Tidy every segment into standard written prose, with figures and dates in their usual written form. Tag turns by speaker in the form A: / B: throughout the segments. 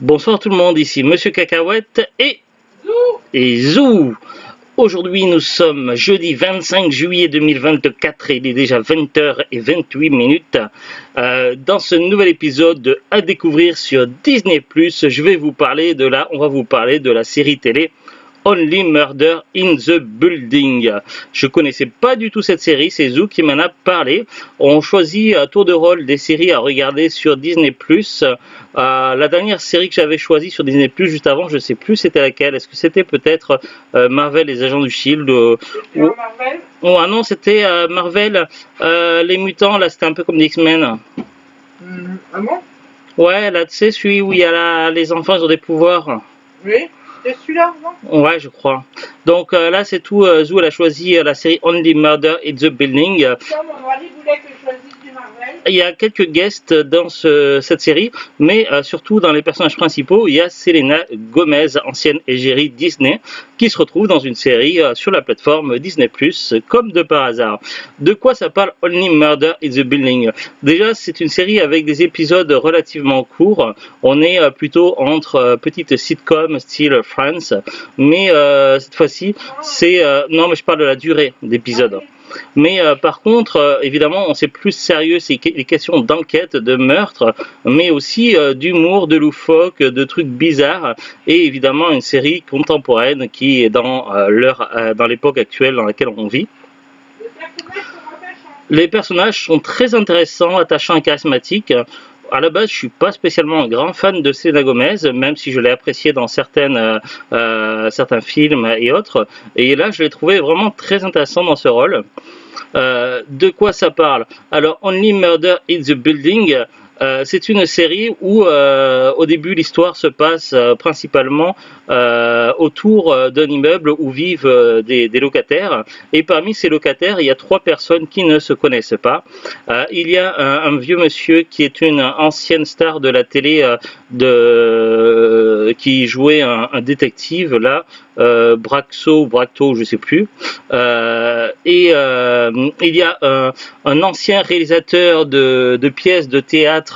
A: Bonsoir tout le monde, ici Monsieur Cacahuète et Zou. Aujourd'hui nous sommes jeudi 25 juillet 2024 et il est déjà 20h28. Dans ce nouvel épisode de à découvrir sur Disney+, on va vous parler de la série télé Only Murder in the Building. Je connaissais pas du tout cette série, c'est Zou qui m'en a parlé. On choisit à tour de rôle des séries à regarder sur Disney+. La dernière série que j'avais choisie sur Disney+, juste avant, je sais plus c'était laquelle. Est-ce que c'était peut-être Marvel, les agents du Shield
B: ou... Marvel
A: ah non, c'était Marvel, les mutants, là c'était un peu comme des X-Men.
B: Ah bon?
A: Ouais, là tu sais, celui où il y a les enfants, ils ont des pouvoirs.
B: Oui. C'est celui-là, non?
A: Ouais, je crois. Donc là, c'est tout. Zou, elle a choisi la série Only Murder in the Building.
B: Mon mari voulait que je choisisse du Marvel.
A: Il y a quelques guests dans cette série, mais surtout dans les personnages principaux, il y a Selena Gomez, ancienne égérie Disney, qui se retrouve dans une série sur la plateforme Disney+, comme de par hasard. De quoi ça parle Only Murder in the Building? Déjà, c'est une série avec des épisodes relativement courts. On est plutôt entre petites sitcoms style Friends, mais cette fois-ci, c'est... non, mais je parle de la durée d'épisodes. Mais par contre, évidemment, c'est plus sérieux, c'est les questions d'enquête, de meurtre, mais aussi d'humour, de loufoque, de trucs bizarres, et évidemment une série contemporaine qui est dans l'époque actuelle dans laquelle on vit. Les personnages sont très intéressants, attachants et charismatiques. À la base, je suis pas spécialement un grand fan de Selena Gomez, même si je l'ai appréciée dans certains films et autres. Et là, je l'ai trouvé vraiment très intéressant dans ce rôle. De quoi ça parle? Alors, Only Murder in the Building, c'est une série où au début l'histoire se passe principalement autour d'un immeuble où vivent des locataires, et parmi ces locataires il y a 3 personnes qui ne se connaissent pas. Il y a un vieux monsieur qui est une ancienne star de la télé qui jouait un détective là, Bracto, je sais plus, et il y a un ancien réalisateur de pièces de théâtre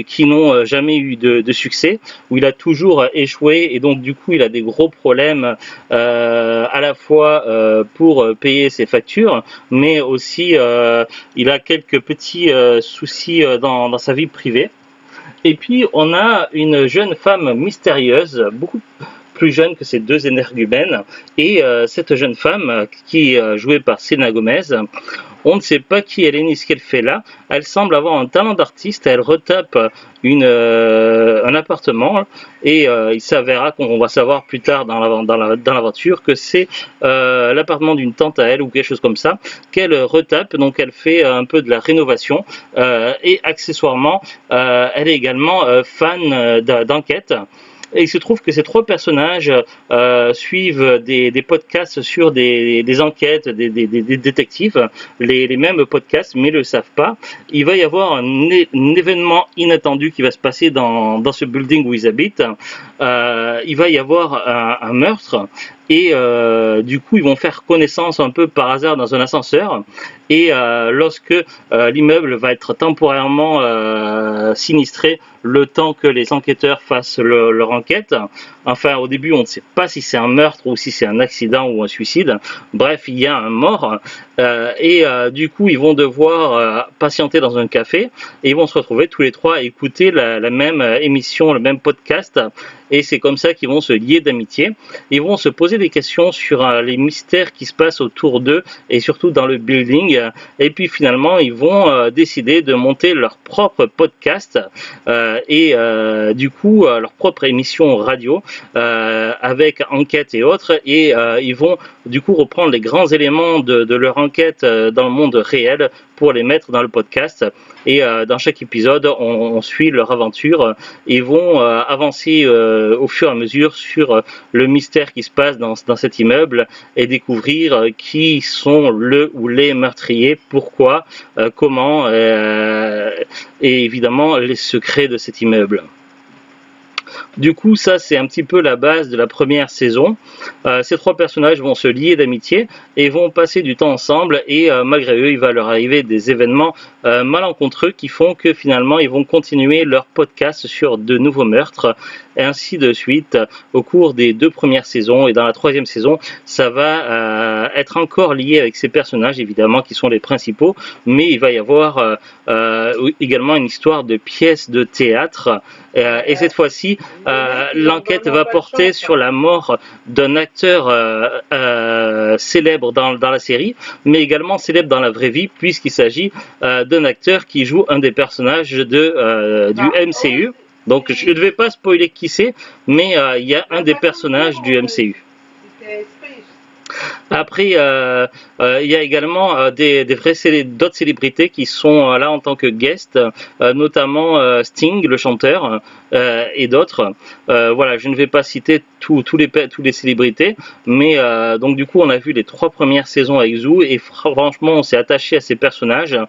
A: qui n'ont jamais eu de succès, où il a toujours échoué, et donc du coup il a des gros problèmes à la fois pour payer ses factures, mais aussi il a quelques petits soucis dans sa vie privée. Et puis on a une jeune femme mystérieuse, beaucoup plus jeune que ces 2 énergumènes, et cette jeune femme qui est jouée par Selena Gomez, on ne sait pas qui elle est ni ce qu'elle fait là. Elle semble avoir un talent d'artiste, elle retape un appartement, et il s'avérera qu'on va savoir plus tard dans l'aventure que c'est l'appartement d'une tante à elle ou quelque chose comme ça qu'elle retape. Donc elle fait un peu de la rénovation, et accessoirement elle est également fan d'enquête. Et il se trouve que ces 3 personnages suivent des podcasts sur des enquêtes, des détectives, les mêmes podcasts, mais ne le savent pas. Il va y avoir un événement inattendu qui va se passer dans ce building où ils habitent. Il va y avoir un meurtre. Et du coup ils vont faire connaissance un peu par hasard dans un ascenseur, et lorsque l'immeuble va être temporairement sinistré le temps que les enquêteurs fassent leur enquête. Enfin, au début on ne sait pas si c'est un meurtre ou si c'est un accident ou un suicide. Bref, il y a un mort, et du coup ils vont devoir patienter dans un café, et ils vont se retrouver tous les 3 à écouter la même émission, le même podcast, et c'est comme ça qu'ils vont se lier d'amitié. Ils vont se poser des questions sur les mystères qui se passent autour d'eux, et surtout dans le building, et puis finalement ils vont décider de monter leur propre podcast, et du coup leur propre émission radio, avec enquête et autres, et ils vont du coup reprendre les grands éléments de leur enquête dans le monde réel pour les mettre dans le podcast. Et dans chaque épisode on suit leur aventure, et vont avancer au fur et à mesure sur le mystère qui se passe dans cet immeuble, et découvrir qui sont le ou les meurtriers, pourquoi, comment, et évidemment les secrets de cet immeuble. Du coup, ça c'est un petit peu la base de la première saison. Ces trois personnages vont se lier d'amitié et vont passer du temps ensemble et malgré eux, il va leur arriver des événements malencontreux qui font que finalement ils vont continuer leur podcast sur de nouveaux meurtres et ainsi de suite au cours des 2 premières saisons. Et dans la 3e saison, ça va être encore lié avec ces personnages évidemment qui sont les principaux, mais il va y avoir également une histoire de pièce de théâtre et cette fois-ci l'enquête va porter sur la mort d'un acteur célèbre dans la série, mais également célèbre dans la vraie vie puisqu'il s'agit d'un acteur qui joue un des personnages du MCU. Donc je ne vais pas spoiler qui c'est, mais il y a un des personnages du MCU. Après, il y a également d'autres célébrités qui sont là en tant que guests, notamment Sting, le chanteur, et d'autres. Voilà, je ne vais pas citer tous les célébrités, mais donc du coup, on a vu les 3 premières saisons avec Zou et franchement, on s'est attaché à ces personnages,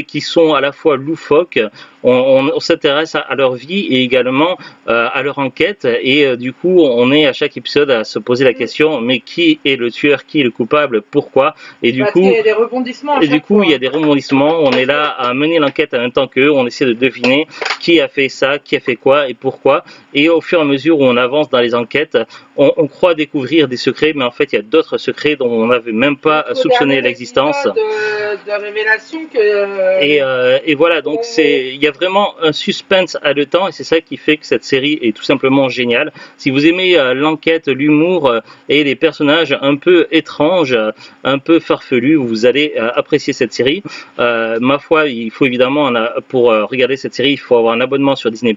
A: qui sont à la fois loufoques. On s'intéresse à leur vie et également à leur enquête et du coup on est à chaque épisode à se poser la question mais qui est le tueur, qui est le coupable, pourquoi et du coup
B: il y a des rebondissements
A: il y a des rebondissements, on est là à mener l'enquête en même temps qu'eux, on essaie de deviner qui a fait ça, qui a fait quoi et pourquoi et au fur et à mesure où on avance dans les enquêtes on croit découvrir des secrets mais en fait il y a d'autres secrets dont on n'avait même pas soupçonné l'existence
B: de révélation que
A: et voilà donc il y a vraiment un suspense haletant et c'est ça qui fait que cette série est tout simplement géniale. Si vous aimez l'enquête, l'humour et les personnages un peu étranges, un peu farfelus, vous allez apprécier cette série. Ma foi, il faut évidemment, pour regarder cette série, il faut avoir un abonnement sur Disney+,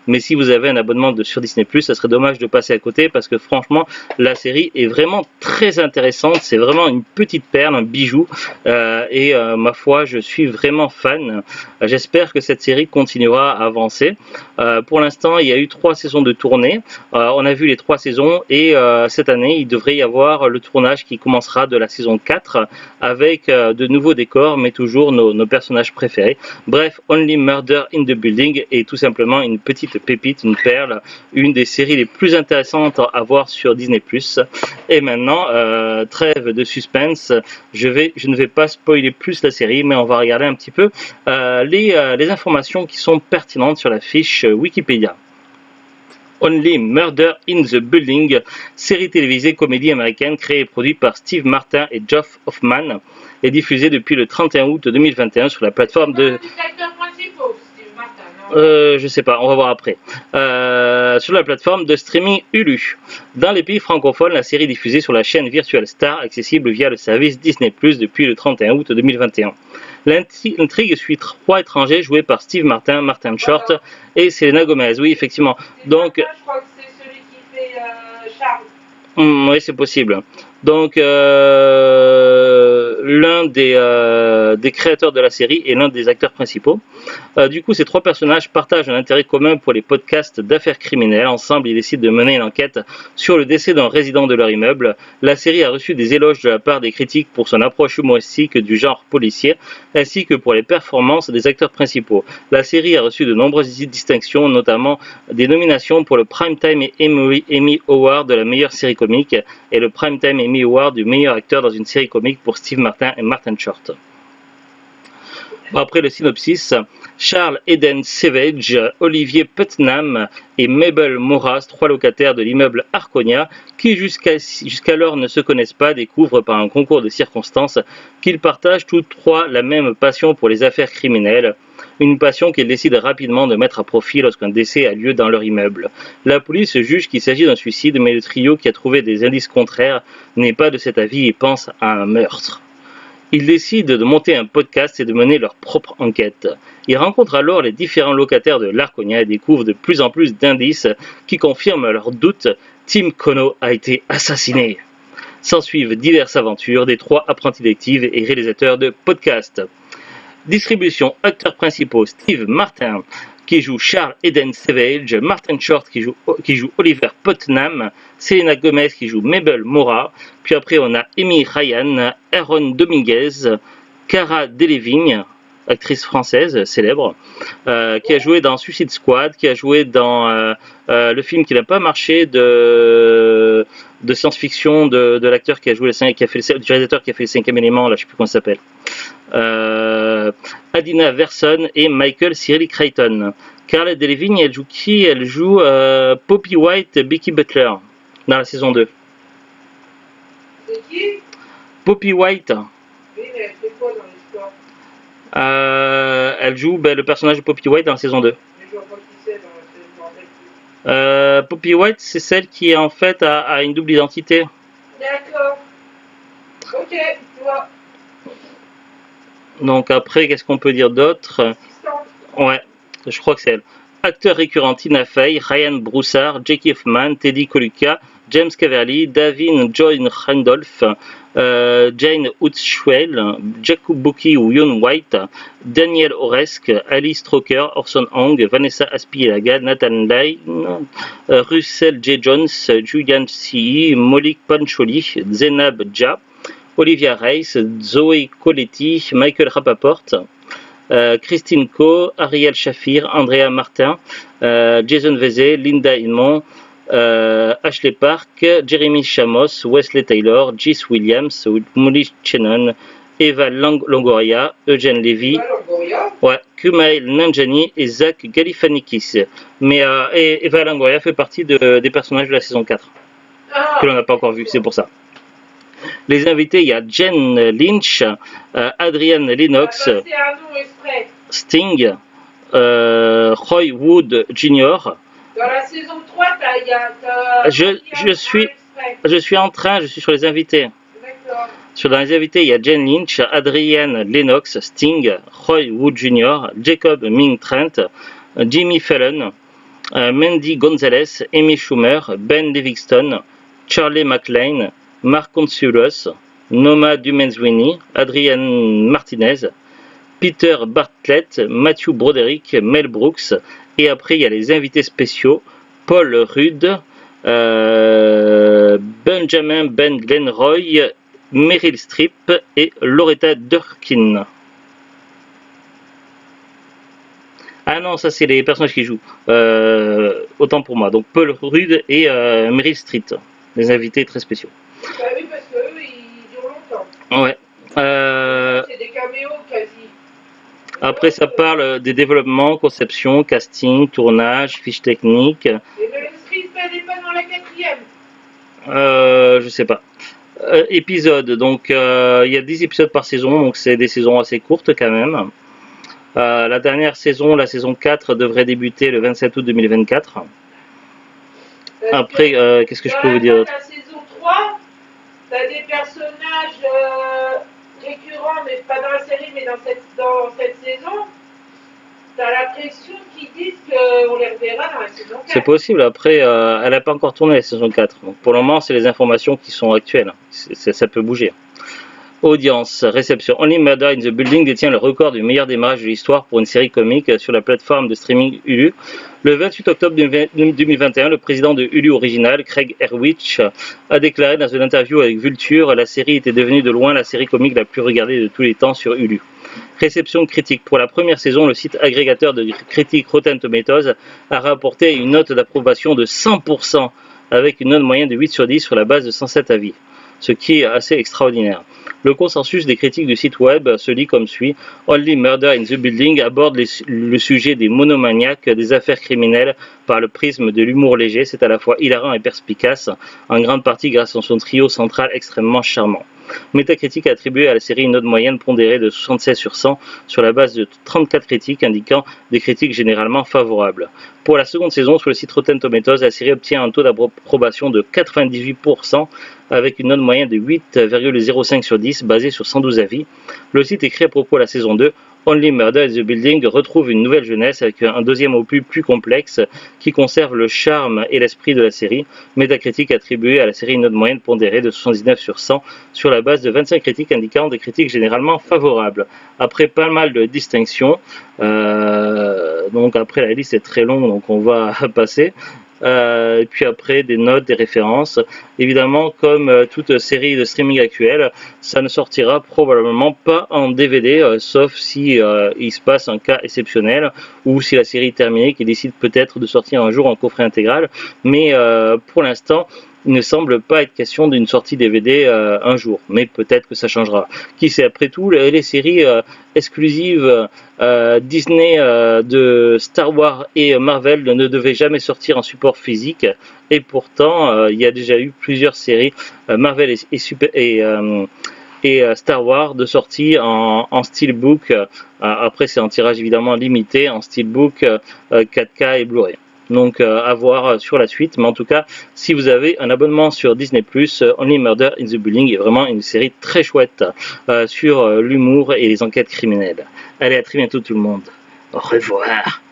A: mais si vous avez un abonnement sur Disney+, ça serait dommage de passer à côté parce que franchement, la série est vraiment très intéressante, c'est vraiment une petite perle, un bijou et ma foi, je suis vraiment fan. J'espère que cette série continuera à avancer. Pour l'instant, il y a eu 3 saisons de tournée. On a vu les 3 saisons et cette année, il devrait y avoir le tournage qui commencera de la saison 4 avec de nouveaux décors, mais toujours nos personnages préférés. Bref, Only Murder in the Building est tout simplement une petite pépite, une perle, une des séries les plus intéressantes à voir sur Disney+. Et maintenant, trêve de suspense, je ne vais pas spoiler plus la série, mais on va regarder un petit peu les informations qui sont pertinentes sur la fiche Wikipédia. Only Murder in the Building, série télévisée comédie américaine créée et produite par Steve Martin et Geoff Hoffman, est diffusée depuis le 31 août 2021 sur la plateforme de... je sais pas, on va voir après. Sur la plateforme de streaming Hulu. Dans les pays francophones, la série est diffusée sur la chaîne virtuelle Star, accessible via le service Disney+ depuis le 31 août 2021. L'intrigue suit 3 étrangers joués par Steve Martin, Martin Short et Selena Gomez. Oui, effectivement. Donc,
B: je crois que c'est celui qui fait Charles.
A: Oui, c'est possible. Donc, l'un des créateurs de la série est l'un des acteurs principaux. Du coup, ces 3 personnages partagent un intérêt commun pour les podcasts d'affaires criminelles. Ensemble, ils décident de mener une enquête sur le décès d'un résident de leur immeuble. La série a reçu des éloges de la part des critiques pour son approche humoristique du genre policier, ainsi que pour les performances des acteurs principaux. La série a reçu de nombreuses distinctions, notamment des nominations pour le Primetime Emmy Award de la meilleure série comique et le Primetime Emmy Award du meilleur acteur dans une série comique pour Steve Martin et Martin Short. Après le synopsis, Charles Eden Savage, Olivier Putnam et Mabel Moras, 3 locataires de l'immeuble Arconia, qui jusqu'alors ne se connaissent pas, découvrent par un concours de circonstances qu'ils partagent tous 3 la même passion pour les affaires criminelles. Une passion qu'ils décident rapidement de mettre à profit lorsqu'un décès a lieu dans leur immeuble. La police juge qu'il s'agit d'un suicide, mais le trio qui a trouvé des indices contraires n'est pas de cet avis et pense à un meurtre. Ils décident de monter un podcast et de mener leur propre enquête. Ils rencontrent alors les différents locataires de l'Arconia et découvrent de plus en plus d'indices qui confirment leurs doutes. Tim Kono a été assassiné. S'ensuivent diverses aventures des 3 apprentis détectives et réalisateurs de podcasts. Distribution, acteurs principaux, Steve Martin qui joue Charles Eden Savage, Martin Short qui joue Oliver Putnam, Selena Gomez qui joue Mabel Mora, puis après on a Amy Ryan, Aaron Dominguez, Cara Delevingne, actrice française célèbre, qui a joué dans Suicide Squad, qui a joué dans le film qui n'a pas marché de science-fiction de l'acteur qui a joué du réalisateur qui a fait le cinquième élément, là je sais plus comment ça s'appelle. Adina Verson et Michael Cyril Creighton. Carla Delevingne, elle joue qui? Elle joue Poppy White, Becky Butler dans la saison 2.
B: C'est qui?
A: Poppy White.
B: Oui, mais elle fait quoi dans l'histoire?
A: Elle joue le personnage de Poppy White dans la saison 2.
B: Mais je vois pas qui c'est dans la série, je m'en rappelle plus.
A: Poppy White, c'est celle qui en fait a une double identité.
B: D'accord. Ok, tu vois.
A: Donc après, qu'est-ce qu'on peut dire d'autre?
B: Assistante.
A: Ouais, je crois que c'est elle. Acteurs récurrents: Tina Fey, Ryan Broussard, Jackie Hoffman, Teddy Colucca, James Caverly, Davin Joy Randolph, Jane Hootswell, Jacob Bucky ou Ian White, Daniel Oresk, Alice Stroker, Orson Hong, Vanessa Aspillaga, Nathan Lane, Russell J. Jones, Julian C. Malik Pancholi, Zenab Jah, Olivia Reis, Zoe Coletti, Michael Rapaport, Christine Coe, Ariel Shafir, Andrea Martin, Jason Vezet, Linda Inmon, Ashley Park, Jeremy Shamos, Wesley Taylor, Gis Williams, Molly Shannon, Eva Longoria, Eugene Levy, ouais, Kumail Nanjiani et Zach Galifianakis. Mais Eva Longoria fait partie des personnages de la saison 4 que l'on n'a pas encore vu, c'est pour ça. Les invités, il y a Jen Lynch, Adrian Lennox, Sting, Roy Wood Jr.
B: Dans la saison 3,
A: je suis sur les invités.
B: D'accord.
A: Dans les invités, il y a Jen Lynch, Adrian Lennox, Sting, Roy Wood Jr., Jacob Ming Trent, Jimmy Fallon, Mandy Gonzalez, Amy Schumer, Ben Livingston, Charlie McLean, Mark Consulos, Noma Dumenswini, Adrian Martinez, Peter Bartlett, Matthew Broderick, Mel Brooks, et après il y a les invités spéciaux, Paul Rudd, Benjamin Ben Glenroy, Meryl Streep et Loretta Durkin. Ah non, ça c'est les personnages qui jouent. Autant pour moi. Donc Paul Rudd et Meryl Streep, les invités très spéciaux.
B: Bah oui, parce qu'eux, ils durent longtemps.
A: Ouais.
B: C'est des caméos quasi.
A: Après, ça parle des développements, conception, casting, tournage, fiches techniques.
B: Et Meryl Streep, elle n'est pas dans la 4e.
A: Je sais pas. Épisode, donc il y a 10 épisodes par saison, donc c'est des saisons assez courtes quand même. La dernière saison, la saison 4, devrait débuter le 27 août 2024. Après, qu'est-ce que je peux vous dire d'autre?
B: La saison 3, t'as des personnages récurrents, mais pas dans la série, mais dans cette saison. T'as l'impression qu'ils disent qu'on les reverra dans la saison 4.
A: C'est possible, après, elle n'a pas encore tourné la saison 4. Donc pour le moment, c'est les informations qui sont actuelles. Ça peut bouger. Audience, réception. Only Murder in the Building détient le record du meilleur démarrage de l'histoire pour une série comique sur la plateforme de streaming Hulu. Le 28 octobre 2021, le président de Hulu Original, Craig Erwich, a déclaré dans une interview avec Vulture: la série était devenue de loin la série comique la plus regardée de tous les temps sur Hulu. Réception critique. Pour la première saison, le site agrégateur de critiques Rotten Tomatoes a rapporté une note d'approbation de 100%, avec une note moyenne de 8 sur 10 sur la base de 107 avis, ce qui est assez extraordinaire. Le consensus des critiques du site web se lit comme suit: Only Murder in the Building aborde le sujet des monomaniaques, des affaires criminelles, par le prisme de l'humour léger. C'est à la fois hilarant et perspicace, en grande partie grâce à son trio central extrêmement charmant. Metacritic a attribué à la série une note moyenne pondérée de 76 sur 100 sur la base de 34 critiques, indiquant des critiques généralement favorables. Pour la seconde saison, sur le site Rotten Tomatoes, la série obtient un taux d'approbation de 98%, avec une note moyenne de 8,05 sur 10, basée sur 112 avis. Le site écrit à propos de la saison 2: Only Murder in the Building retrouve une nouvelle jeunesse avec un deuxième opus plus complexe qui conserve le charme et l'esprit de la série. Metacritic a attribué à la série une note moyenne pondérée de 79 sur 100 sur la base de 25 critiques, indiquant des critiques généralement favorables. Après pas mal de distinctions, donc après la liste est très longue, donc on va passer. et puis après des notes, des références. Évidemment, comme toute série de streaming actuelle, ça ne sortira probablement pas en DVD, sauf si il se passe un cas exceptionnel ou si la série est terminée, qui décide peut-être de sortir un jour en coffret intégral. Mais pour l'instant, il ne semble pas être question d'une sortie DVD un jour, mais peut-être que ça changera. Qui sait, après tout, les séries exclusives Disney de Star Wars et Marvel ne devaient jamais sortir en support physique, et pourtant il y a déjà eu plusieurs séries Marvel et Star Wars de sortie en steelbook. Après c'est en tirage évidemment limité, en steelbook 4K et Blu-ray. Donc à voir sur la suite, mais en tout cas, si vous avez un abonnement sur Disney+, Only Murder in the Building est vraiment une série très chouette sur l'humour et les enquêtes criminelles. Allez, à très bientôt tout le monde. Au revoir.